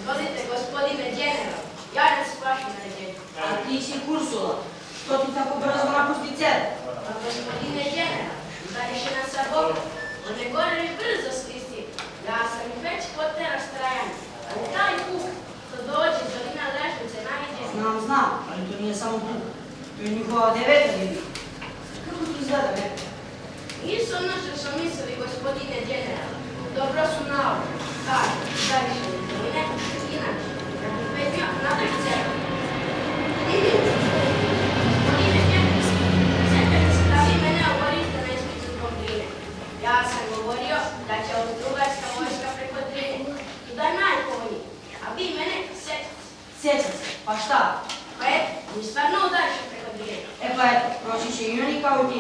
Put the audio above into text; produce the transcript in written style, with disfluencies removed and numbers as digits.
Izvolite, gospodine general, ja ne se vašem naređenju. A ti si Kursula, što ti tako brzo napusti celu? Pa gospodine general, udariše nas sa Bogom, on je gore i brzo slisti. Ja sam ih već potera strajanje, ali taj puk, to dođe do Lina Ležnice, najviđe. Znam, ali to nije samo puk. To je njihova 9. divizija. Kako to izgleda, ne? Nisu ono što su mislili, gospodine general. Dobro su navodno. Kažu, udariše iz Doline, inače, kad ih vednio, nadrži celu. Gospodine general, sjetite se da vi mene oboriste na ispicu zbog Drine. Ja sam govorio da će Austro-Ugarska vojska preko Drine i da je najpovoljniji, a vi mene sjetite. Sjećam se, pa šta? Pa eto, mi stvarno udariše preko Drine. E pa eto, proći će i oni kao i ti.